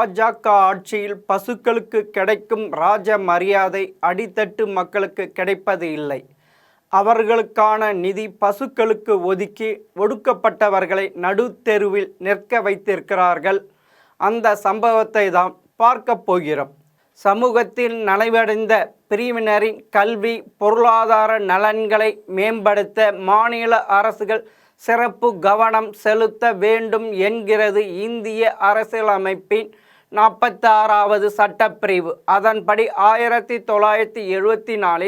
பாஜக ஆட்சியில் பசுக்களுக்கு கிடைக்கும் ராஜ மரியாதை அடித்தட்டு மக்களுக்கு கிடைப்பது இல்லை. அவர்களுக்கான நிதி பசுக்களுக்கு ஒதுக்கி ஒடுக்கப்பட்டவர்களை நடுத்தெருவில் நிற்க வைத்திருக்கிறார்கள். அந்த சம்பவத்தை தான் பார்க்க போகிறோம். சமூகத்தில் நலிவடைந்த பிரிவினரின் கல்வி பொருளாதார நலன்களை மேம்படுத்த மாநில அரசுகள் சிறப்பு கவனம் செலுத்த வேண்டும் என்கிறது இந்திய அரசியலமைப்பின் 46வது சட்டப்பிரிவு. அதன்படி 1974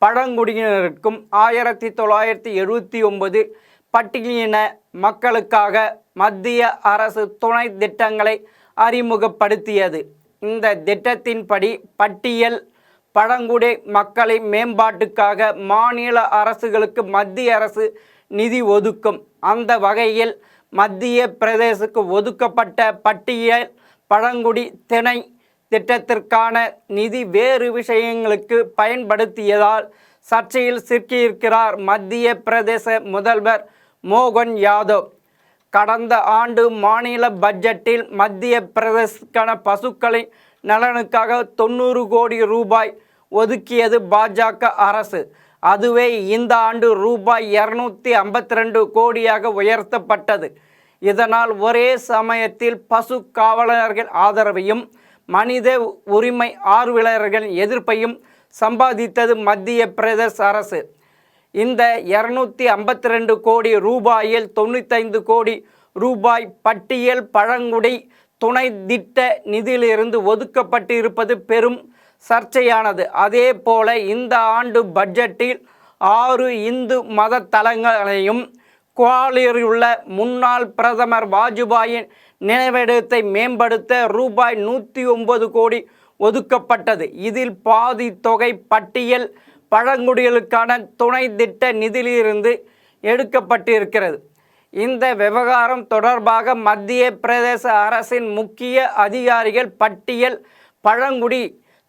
பழங்குடியினருக்கும் 1979 பட்டியலின மக்களுக்காக மத்திய அரசு துணை திட்டங்களை அறிமுகப்படுத்தியது. இந்த திட்டத்தின்படி பட்டியல் பழங்குடி மக்களின் மேம்பாட்டுக்காக மாநில அரசுகளுக்கு மத்திய அரசு நிதி ஒதுக்கும். அந்த வகையில் மத்திய பிரதேசத்துக்கு ஒதுக்கப்பட்ட பட்டியல் பழங்குடி திணை திட்டத்திற்கான நிதி வேறு விஷயங்களுக்கு பயன்படுத்தியதால் சர்ச்சையில் சிக்கியிருக்கிறார் மத்திய பிரதேச முதல்வர் மோகன் யாதவ். கடந்த ஆண்டு மாநில பட்ஜெட்டில் மத்திய பிரதேசத்துக்கான பசுக்களின் நலனுக்காக 90 கோடி ரூபாய் ஒதுக்கியது பாஜக அரசு. அதுவே இந்த ஆண்டு ரூபாய் 252 கோடியாக உயர்த்தப்பட்டது. இதனால் ஒரே சமயத்தில் பசு காவலர்கள் ஆதரவையும் மனித உரிமை ஆர்வலர்களின் எதிர்ப்பையும் சம்பாதித்தது மத்திய பிரதேச அரசு. இந்த 252 கோடி ரூபாயில் 95 கோடி ரூபாய் பட்டியல் பழங்குடி துணை திட்ட நிதியிலிருந்து ஒதுக்கப்பட்டு இருப்பது பெரும் சர்ச்சையானது. அதே போல இந்த ஆண்டு பட்ஜெட்டில் 6 இந்து மத தலங்களையும் குவாலியரில் உள்ள முன்னாள் பிரதமர் வாஜ்பாயின் நினைவிடத்தை மேம்படுத்த ரூபாய் 109 கோடி ஒதுக்கப்பட்டது. இதில் பாதி தொகை பட்டியல் பழங்குடிகளுக்கான துணை திட்ட நிதியிலிருந்து எடுக்கப்பட்டிருக்கிறது. இந்த விவகாரம் தொடர்பாக மத்திய பிரதேச அரசின் முக்கிய அதிகாரிகள் பட்டியல் பழங்குடி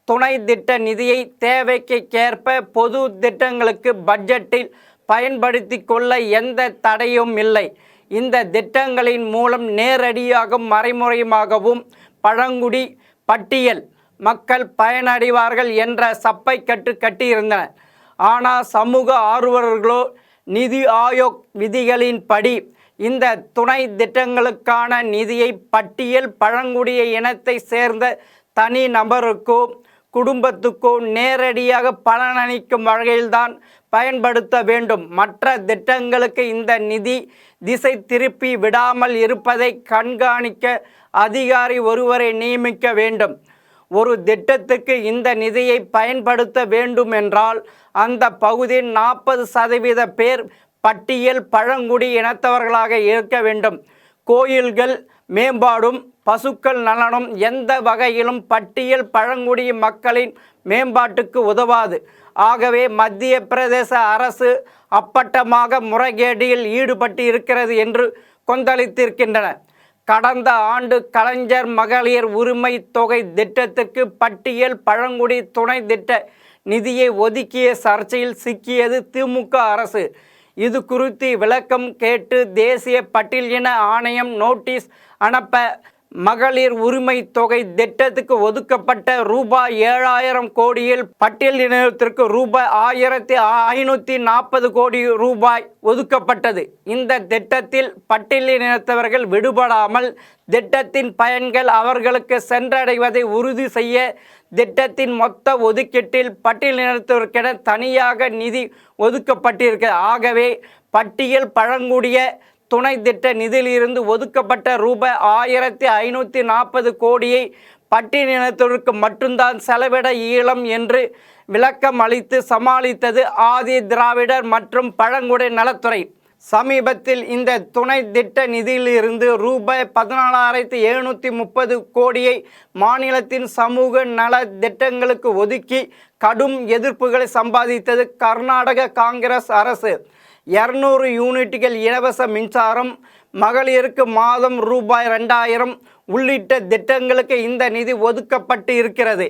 துணை திட்ட நிதியை தேவைக்கேற்ப பொது திட்டங்களுக்கு பட்ஜெட்டில் பயன்படுத்தி கொள்ள எந்த தடையும் இல்லை. இந்த திட்டங்களின் மூலம் நேரடியாகவும் மறைமுறையாகவும் பழங்குடி பட்டியல் மக்கள் பயனடைவார்கள் என்ற சப்பை கட்டியிருந்தனர். ஆனால் சமூக ஆர்வலர்களோ நிதி ஆயோக் விதிகளின்படி இந்த துணை திட்டங்களுக்கான நிதியை பட்டியல் பழங்குடிய இனத்தை சேர்ந்த தனி நபருக்கோ குடும்பத்துக்கோ நேரடியாக பலனளிக்கும் வகையில்தான் பயன்படுத்த வேண்டும். மற்ற திட்டங்களுக்கு இந்த நிதி திசை திருப்பி விடாமல் இருப்பதை கண்காணிக்க அதிகாரி ஒருவரை நியமிக்க வேண்டும். ஒரு திட்டத்துக்கு இந்த நிதியை பயன்படுத்த வேண்டும் என்றால் அந்த பகுதியில் 40% பேர் பட்டியல் பழங்குடி இனத்தவர்களாக இருக்க வேண்டும். கோயில்கள் மேம்பாடும் பசுக்கள் நலனும் எந்த வகையிலும் பட்டியல் பழங்குடி மக்களின் மேம்பாட்டுக்கு உதவாது. ஆகவே மத்திய பிரதேச அரசு அப்பட்டமாக முறைகேடில் ஈடுபட்டு இருக்கிறது என்று கொந்தளித்திருக்கின்றனர். கடந்த ஆண்டு கலைஞர் மகளிர் உரிமை தொகை திட்டத்திற்கு பட்டியல் பழங்குடி துணை திட்ட நிதியை ஒதுக்கிய சர்ச்சையில் சிக்கியது திமுக அரசு. இது குறித்து விளக்கம் கேட்டு தேசிய பட்டியலின ஆணையம் நோட்டீஸ் அனுப்ப மகளிர் உரிமை தொகை திட்டத்துக்கு ஒதுக்கப்பட்ட ரூபாய் 7000 கோடியில் பட்டியலினத்திற்கு ரூபாய் 1540 கோடி ரூபாய் ஒதுக்கப்பட்டது. இந்த திட்டத்தில் பட்டியலினத்தவர்கள் விடுபடாமல் திட்டத்தின் பயன்கள் அவர்களுக்கு சென்றடைவதை உறுதி செய்ய திட்டத்தின் மொத்த ஒதுக்கீட்டில் பட்டியலினத்தவருக்கென தனியாக நிதி ஒதுக்கப்பட்டிருக்கிறது. ஆகவே பட்டியல் பழங்குடிய துணை திட்ட நிதியிலிருந்து ஒதுக்கப்பட்ட ரூபாய் 1540 கோடியை பட்டியலினத்திற்கு மட்டும்தான் செலவிட இயலும் என்று விளக்கம் அளித்து சமாளித்தது ஆதி திராவிடர் மற்றும் பழங்குடி நலத்துறை. சமீபத்தில் இந்த துணை திட்ட நிதியிலிருந்து ரூபாய் 14,730 கோடியை மாநிலத்தின் சமூக நல திட்டங்களுக்கு ஒதுக்கி கடும் எதிர்ப்புகளை சம்பாதித்தது கர்நாடக காங்கிரஸ் அரசு. 200 யூனிட்டுகள் இலவச மின்சாரம், மகளிருக்கு மாதம் ரூபாய் 2000 உள்ளிட்ட திட்டங்களுக்கு இந்த நிதி ஒதுக்கப்பட்டு இருக்கிறது.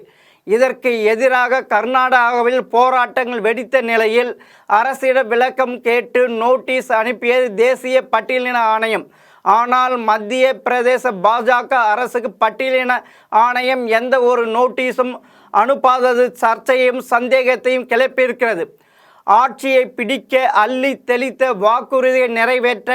இதற்கு எதிராக கர்நாடகாவில் போராட்டங்கள் வெடித்த நிலையில் அரசிடம் விளக்கம் கேட்டு நோட்டீஸ் அனுப்பியது தேசிய பட்டியலின ஆணையம். ஆனால் மத்திய பிரதேச பாஜக அரசுக்கு பட்டியலின ஆணையம் எந்த ஒரு நோட்டீஸும் அனுப்பாதது சர்ச்சையும் சந்தேகத்தையும் கிளப்பியிருக்கிறது. ஆட்சியை பிடிக்க அள்ளி தெளித்த வாக்குறுதியை நிறைவேற்ற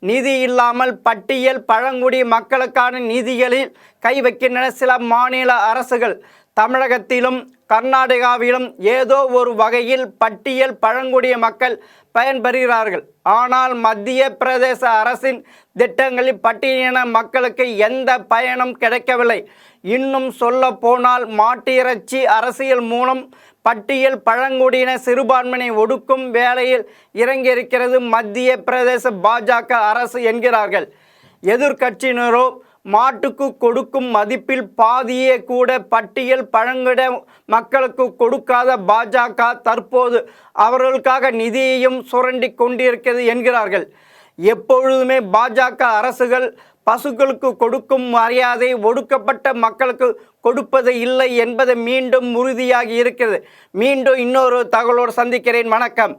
நிதி இல்லாமல் பட்டியல் பழங்குடி மக்களுக்கான நிதிகளில் கை வைக்கின்றன சில மாநில அரசுகள். தமிழகத்திலும் கர்நாடகாவிலும் ஏதோ ஒரு வகையில் பட்டியல் பழங்குடிய மக்கள் பயன்பெறுகிறார்கள். ஆனால் மத்திய பிரதேச அரசின் திட்டங்களில் பட்டியலின மக்களுக்கு எந்த பயனும் கிடைக்கவில்லை. இன்னும் சொல்ல போனால் மாட்டு இறைச்சி அரசியல் மூலம் பட்டியல் பழங்குடியின சிறுபான்மையை ஒடுக்கும் வேலையில் இறங்கியிருக்கிறது மத்திய பிரதேச பாஜக அரசு என்கிறார்கள். எதிர்க்கட்சியினரோ மாட்டுக்கு கொடுக்கும் மதிப்பில் பாதியே கூட பட்டியல் பழங்குடிய மக்களுக்கு கொடுக்காத பாஜக தற்போது அவர்களுக்காக நிதியையும் சுரண்டி கொண்டிருக்கிறது என்கிறார்கள். எப்பொழுதுமே பாஜக அரசுகள் பசுக்களுக்கு கொடுக்கும் மரியாதை ஒடுக்கப்பட்ட மக்களுக்கு கொடுப்பது இல்லை என்பது மீண்டும் உறுதியாகி இருக்கிறது. மீண்டும் இன்னொரு தகவலோடு சந்திக்கிறேன். வணக்கம்.